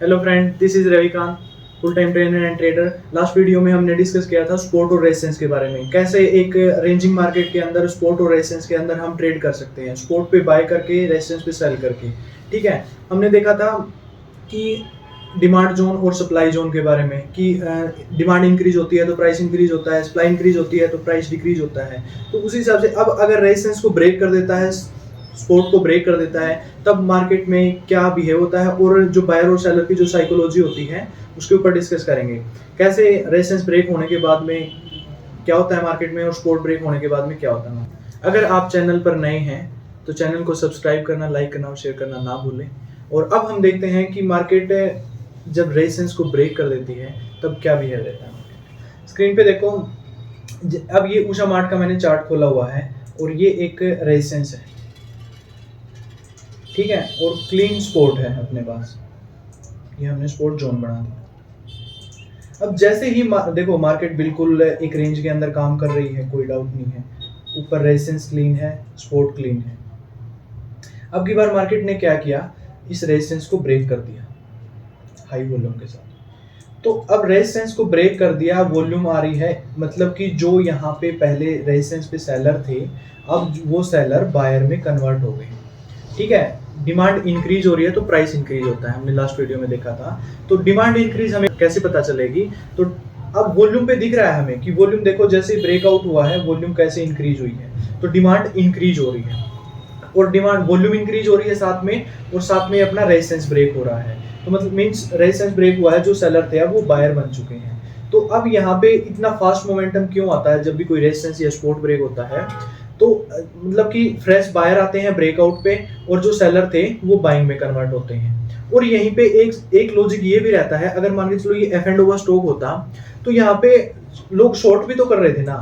Hello friend, this is Ravikant, full time trainer and trader. Last video में हमने discuss किया था स्पोर्ट और रेजिस्टेंस के बारे में, कैसे एक रेंजिंग मार्केट के अंदर स्पोर्ट और रेजिस्टेंस के अंदर हम ट्रेड कर सकते हैं, स्पोर्ट पे बाय करके रेजिस्टेंस पे सेल करके। ठीक है, हमने देखा था कि डिमांड जोन और सप्लाई जोन के बारे में कि डिमांड इंक्रीज होती है तो प्राइस इंक्रीज होता है, सप्लाई इंक्रीज होती है तो प्राइस डिक्रीज होता है। तो उसी हिसाब से अब अगर रेजिस्टेंस को ब्रेक कर देता है, स्पोर्ट को ब्रेक कर देता है, तब मार्केट में क्या बिहेव होता है और जो बायर और सेलर की जो साइकोलॉजी होती है उसके ऊपर डिस्कस करेंगे। कैसे रेजिस्टेंस ब्रेक होने के बाद में क्या होता है मार्केट में और स्पोर्ट ब्रेक होने के बाद में क्या होता है। अगर आप चैनल पर नए हैं तो चैनल को सब्सक्राइब करना, लाइक करना और शेयर करना ना भूलें। और अब हम देखते हैं कि मार्केट जब रेजिस्टेंस को ब्रेक कर देती है तब क्या बिहेव रहता है। स्क्रीन पे देखो, अब ये उषा मार्ट का मैंने चार्ट खोला हुआ है और ये एक रेजिस्टेंस है, ठीक है, और क्लीन स्पोर्ट है अपने पास, ये हमने स्पोर्ट जोन बना दिया। अब जैसे ही देखो मार्केट बिल्कुल एक रेंज के अंदर काम कर रही है, कोई डाउट नहीं है, ऊपर रेजिस्टेंस क्लीन है, स्पोर्ट क्लीन है। अब की बार मार्केट ने क्या किया, इस रेजिस्टेंस को ब्रेक कर दिया हाई वॉल्यूम के साथ। तो अब रेजिस्टेंस को ब्रेक कर दिया, वॉल्यूम आ रही है, मतलब कि जो यहाँ पे पहले रेजिस्टेंस पे सेलर थे अब वो सेलर बायर में कन्वर्ट हो गए। ठीक है, डिमांड इंक्रीज हो रही है तो प्राइस इंक्रीज होता है, हमने लास्ट वीडियो में देखा था। तो डिमांड इंक्रीज हमें कैसे पता चलेगी, तो अब वॉल्यूम पे दिख रहा है हमें कि वॉल्यूम देखो जैसे ब्रेकआउट हुआ है वॉल्यूम कैसे इंक्रीज हुई है, तो डिमांड इंक्रीज हो रही है और डिमांड वॉल्यूम इंक्रीज हो रही है साथ में, और साथ में अपना रेजिस्टेंस ब्रेक हो रहा है। तो मतलब मींस रेजिस्टेंस ब्रेक हुआ है, जो सेलर थे अब वो बायर बन चुके हैं। तो अब यहाँ पे इतना फास्ट मोमेंटम क्यों आता है जब भी कोई रेजिस्टेंस या सपोर्ट ब्रेक होता है, तो मतलब कि फ्रेश बायर आते हैं ब्रेकआउट पे और जो सेलर थे वो बाइंग में कन्वर्ट होते हैं। और यहीं पे एक लॉजिक ये भी रहता है, अगर मान के चलो ये एफ एंड ओवर स्टॉक होता तो यहाँ पे लोग शॉर्ट भी तो कर रहे थे ना।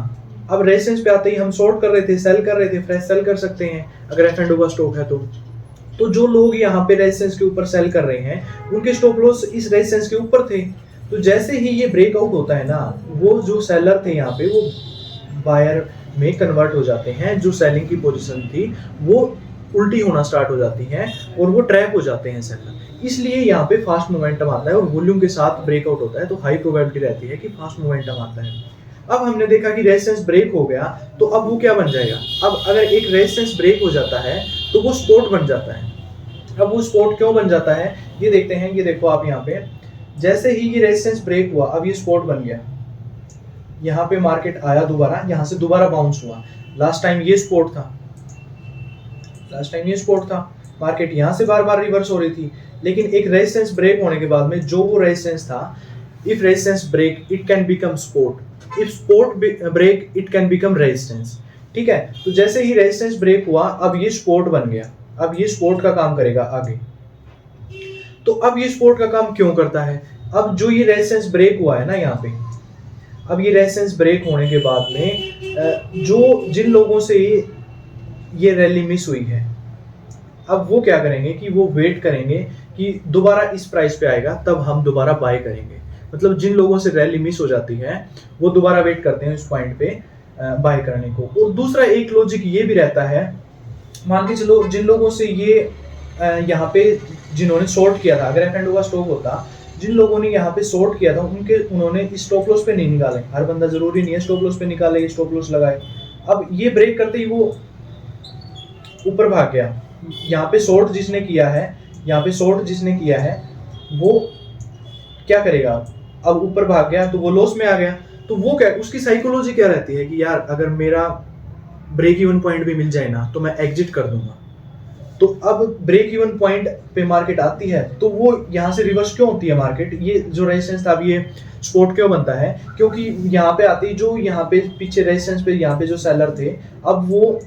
अब रेजिस्टेंस पे आते ही हम शॉर्ट कर रहे थे, सेल कर रहे थे, फ्रेश सेल कर सकते हैं अगर एफ एंड ओवर स्टॉक है तो जो लोग यहाँ पे रेजिस्टेंस के ऊपर सेल कर रहे हैं उनके स्टॉप लॉस इस रेजिस्टेंस के ऊपर थे। तो जैसे ही ये ब्रेकआउट होता है ना, वो जो सेलर थे यहाँ पे वो बायर में कन्वर्ट हो जाते हैं, जो सेलिंग की पोजीशन थी वो उल्टी होना स्टार्ट हो जाती है और वो ट्रैप हो जाते हैं सेलर। इसलिए यहाँ पे फास्ट मोमेंटम आता है और वॉल्यूम के साथ ब्रेकआउट होता है, तो हाई प्रोबेबिलिटी रहती है कि फास्ट मोमेंटम आता है। अब हमने देखा कि रेजिस्टेंस ब्रेक हो गया, तो अब वो क्या बन जाएगा, अब अगर एक रेजिस्टेंस ब्रेक हो जाता है तो वो सपोर्ट बन जाता है। अब वो सपोर्ट क्यों बन जाता है ये देखते हैं। ये देखो आप यहाँ पे जैसे ही ये रेजिस्टेंस ब्रेक हुआ अब ये सपोर्ट बन गया, यहाँ पे मार्केट आया दोबारा, यहाँ से दोबारा बाउंस हुआ। लास्ट टाइम ये सपोर्ट था, मार्केट यहाँ से बार बार रिवर्स हो रही थी, लेकिन एक रेजिस्टेंस ब्रेक होने के बाद में जो वो रेजिस्टेंस था, if resistance break it can become support, if support break it can become resistance. ठीक है, तो जैसे ही रेजिस्टेंस ब्रेक हुआ अब ये सपोर्ट बन गया, अब ये सपोर्ट का काम करेगा आगे। तो अब ये सपोर्ट का काम क्यों करता है, अब जो ये रेजिस्टेंस ब्रेक हुआ है ना यहाँ पे, अब ये रेजिस्टेंस ब्रेक होने के बाद में जिन लोगों से ये रैली मिस हुई है, अब वो क्या करेंगे कि वो वेट करेंगे कि दोबारा इस प्राइस पे आएगा तब हम दोबारा बाय करेंगे। मतलब जिन लोगों से रैली मिस हो जाती है वो दोबारा वेट करते हैं इस पॉइंट पे बाय करने को। और दूसरा एक लॉजिक ये भी रहता है, मान के चलो जिन लोगों से ये यहाँ पे जिन्होंने शॉर्ट किया था, अगर एफ एंड ओवर स्टॉक होता, जिन लोगों ने यहाँ पे शॉर्ट किया था उन्होंने स्टॉप लॉस पे नहीं निकाले। हर बंदा जरूरी नहीं है स्टॉप लॉस पे निकाले, स्टॉप लॉस लगाए। अब ये ब्रेक करते ही वो ऊपर भाग गया, यहाँ पे शॉर्ट जिसने किया है वो क्या करेगा, अब ऊपर भाग गया तो वो लॉस में आ गया। तो वो क्या, उसकी साइकोलॉजी क्या रहती है कि यार अगर मेरा ब्रेक इवन पॉइंट भी मिल जाए ना तो मैं एग्जिट कर दूंगा। तो अब ब्रेक इवन पॉइंट पे मार्केट आती है तो वो यहाँ से रिवर्स क्यों होती है मार्केट, ये जो रेजिस्टेंस था अब ये सपोर्ट क्यों बनता है, क्योंकि यहाँ पे आते ही जो यहाँ पे पीछे रेजिस्टेंस पे यहाँ पे जो सेलर थे अब वो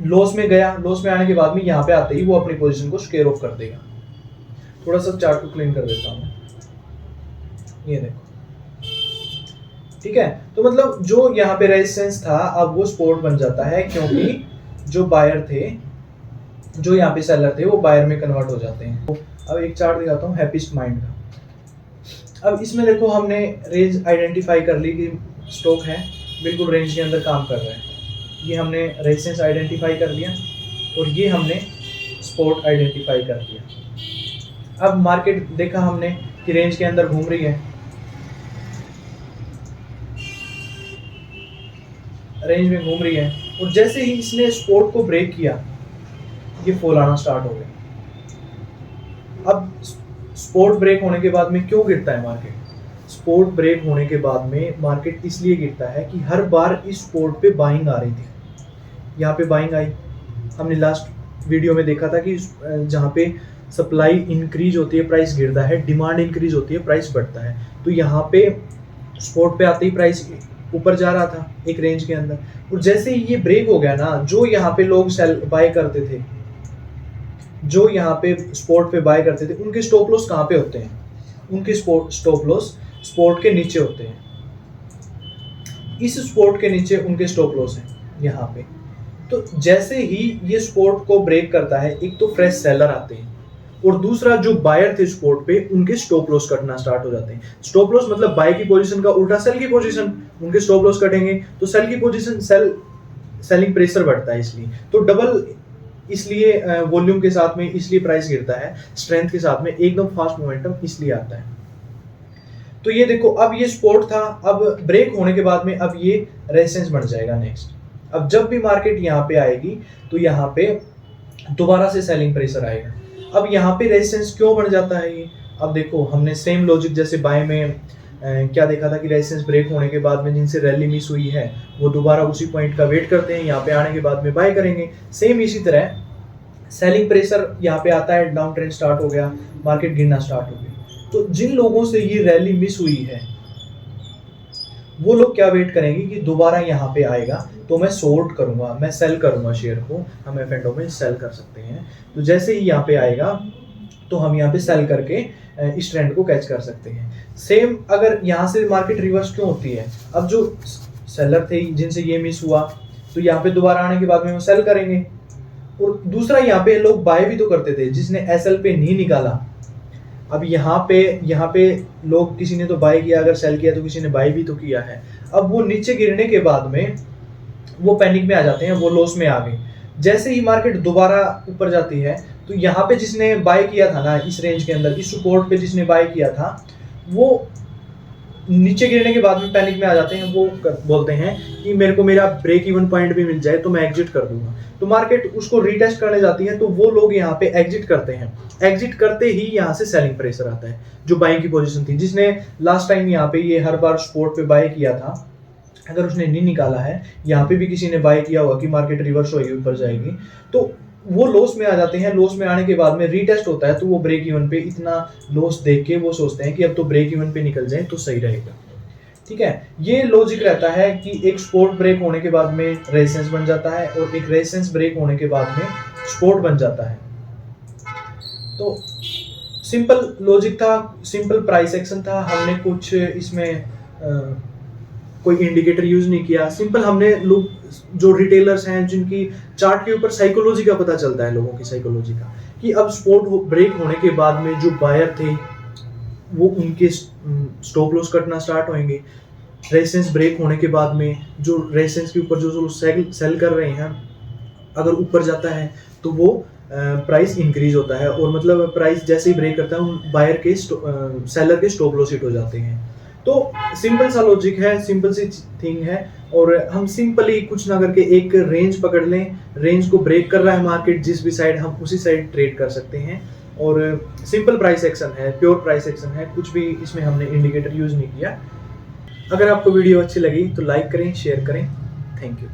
लॉस में गया, लॉस में आने के बाद में यहाँ पे आते ही वो अपनी पोजीशन को स्क्वेयर ऑफ कर देगा। थोड़ा सा चार्ट को क्लीन कर देता हूँ, ये देखो, ठीक है। तो मतलब जो यहाँ पे रेजिस्टेंस था अब वो सपोर्ट बन जाता है, क्योंकि जो बायर थे, जो यहाँ पे सेलर थे वो बायर में कन्वर्ट हो जाते हैं। अब एक चार्ट दिखाता हूँ हैप्पीस्ट माइंड का। अब इसमें देखो हमने रेंज आइडेंटिफाई कर ली कि स्टॉक है बिल्कुल रेंज के अंदर काम कर रहा है, ये हमने रेजिस्टेंस आइडेंटिफाई कर लिया और ये हमने सपोर्ट आइडेंटिफाई कर लिया। अब मार्केट देखा हमने कि रेंज के अंदर घूम रही है, रेंज में घूम रही है, और जैसे ही इसने सपोर्ट को ब्रेक किया ये फॉल आना स्टार्ट हो गया। अब सपोर्ट ब्रेक होने के बाद में क्यों गिरता है मार्केट? सपोर्ट ब्रेक होने के बाद में मार्केट इसलिए गिरता है कि हर बार इस सपोर्ट पे बाइंग आ रही थी, यहाँ पे बाइंग आई। हमने लास्ट वीडियो में देखा था कि जहाँ पे सप्लाई इंक्रीज होती है प्राइस गिरता है, डिमांड इंक्रीज होती है प्राइस बढ़ता है। तो यहाँ पे सपोर्ट पे आते ही प्राइस ऊपर जा रहा था एक रेंज के अंदर, और जैसे ही ये ब्रेक हो गया ना, जो यहाँ पे लोग सेल बाय करते थे, जो यहाँ पे सपोर्ट पे बाय करते थे, उनके स्टॉप लॉस कहाँ पे होते हैं? उनके स्टॉप लॉस सपोर्ट के नीचे होते हैं। इस सपोर्ट के नीचे उनके स्टॉप लॉस हैं यहाँ पे। तो जैसे ही ये सपोर्ट को ब्रेक करता है, एक तो फ्रेश सेलर आते हैं, और दूसरा जो बायर थे सपोर्ट पे उनके स्टॉप लॉस कटना स्टार्ट हो जाते हैं। स्टॉप लॉस मतलब बाय की पोजीशन का उल्टा सेल की पोजीशन, उनके स्टॉप लॉस कटेंगे तो सेल की पोजीशन, सेलिंग प्रेशर बढ़ता है, इसलिए तो डबल, इसलिए वॉल्यूम के साथ में इसलिए प्राइस गिरता है, स्ट्रेंथ के साथ में एकदम फास्ट मोमेंटम इसलिए आता है। तो ये देखो, अब ये सपोर्ट था, अब ब्रेक होने के बाद में अब ये रेजिस्टेंस बन जाएगा नेक्स्ट। अब जब भी मार्केट यहाँ पे आएगी तो यहाँ पे दोबारा से सेलिंग प्रेशर आएगा। अब यहाँ पे रेजिस्टेंस क्यों बन जाता है ये? अब देखो, हमने सेम लॉजिक जैसे बाय में क्या देखा था कि रेजिस्टेंस ब्रेक होने के बाद में जिनसे रैली मिस हुई है वो दोबारा उसी पॉइंट का वेट करते हैं, यहाँ पे आने के बाद में बाय करेंगे। सेम इसी तरह सेलिंग प्रेशर यहाँ पे आता है, डाउन ट्रेंड स्टार्ट हो गया, मार्केट गिरना स्टार्ट हो गया। तो जिन लोगों से ये रैली मिस हुई है वो लोग क्या वेट करेंगे कि दोबारा यहाँ पे आएगा तो मैं शॉर्ट करूंगा, मैं सेल करूंगा शेयर को, हम एफ&ओ में सेल कर सकते हैं। तो जैसे ही यहाँ पे आएगा तो हम यहाँ पे सेल करके इस ट्रेंड को कैच कर सकते हैं। सेम अगर यहाँ से मार्केट रिवर्स क्यों होती है? अब जो सेलर थे जिनसे ये मिस हुआ तो यहाँ पे दोबारा आने के बाद में वो सेल करेंगे, और दूसरा यहाँ पे लोग बाय भी तो करते थे जिसने एसएल पे नहीं निकाला। अब यहाँ पे लोग, किसी ने तो बाय किया, अगर सेल किया तो किसी ने बाय भी तो किया है। अब वो नीचे गिरने के बाद में वो पैनिक में आ जाते हैं, वो लॉस में आ गए। जैसे ही मार्केट दोबारा ऊपर जाती है तो यहाँ पे जिसने बाय किया था ना, इस रेंज के अंदर इस सपोर्ट पे जिसने बाय किया था, वो नीचे गिरने के बाद में पैनिक में आ जाते हैं। वो बोलते हैं कि मेरे को मेरा ब्रेक इवन पॉइंट भी मिल जाए तो मैं एग्जिट कर दूंगा। तो मार्केट उसको रीटेस्ट करने जाती है, तो वो लोग यहाँ पे एग्जिट करते हैं। एग्जिट करते ही यहाँ से सेलिंग प्रेशर आता है। जो बाइंग की पोजीशन थी, जिसने लास्ट टाइम यहाँ पे ये हर बार सपोर्ट पे बाय किया था, अगर उसने नहीं निकाला है, यहाँ पे भी किसी ने बाय किया होगा कि मार्केट रिवर्स होगी, ऊपर जाएगी, तो वो लॉस में आ जाते हैं। लॉस में आने के बाद में रीटेस्ट होता है तो वो ब्रेक इवन पे इतना लॉस देख के वो सोचते हैं कि अब तो ब्रेक इवन पे निकल जाए तो सही रहेगा। ठीक है, ये लॉजिक रहता है कि एक सपोर्ट ब्रेक होने के बाद में रेजिस्टेंस बन जाता है, और एक रेजिस्टेंस ब्रेक होने के बाद में सपोर्ट बन जाता है। तो सिंपल लॉजिक था, सिंपल प्राइस एक्शन था। हमने कुछ इसमें कोई इंडिकेटर यूज नहीं किया। सिंपल हमने लोग जो रिटेलर्स हैं जिनकी चार्ट के ऊपर साइकोलॉजी का पता चलता है, लोगों की साइकोलॉजी का, कि अब सपोर्ट ब्रेक होने के बाद में जो बायर थे वो उनके स्टॉप लॉस कटना स्टार्ट होंगे। रेजिस्टेंस ब्रेक होने के बाद में जो रेजिस्टेंस के ऊपर जो सेल कर रहे हैं, अगर ऊपर जाता है तो वो प्राइस इंक्रीज होता है, और मतलब प्राइस जैसे ही ब्रेक करता है बायर के सेलर के स्टॉप लॉस हिट हो जाते हैं। तो सिंपल सा लॉजिक है, सिंपल सी थिंग है, और हम सिंपली कुछ ना करके एक रेंज पकड़ लें, रेंज को ब्रेक कर रहा है मार्केट जिस भी साइड, हम उसी साइड ट्रेड कर सकते हैं। और सिंपल प्राइस एक्शन है, प्योर प्राइस एक्शन है, कुछ भी इसमें हमने इंडिकेटर यूज नहीं किया। अगर आपको वीडियो अच्छी लगी तो लाइक करें, शेयर करें। Thank you.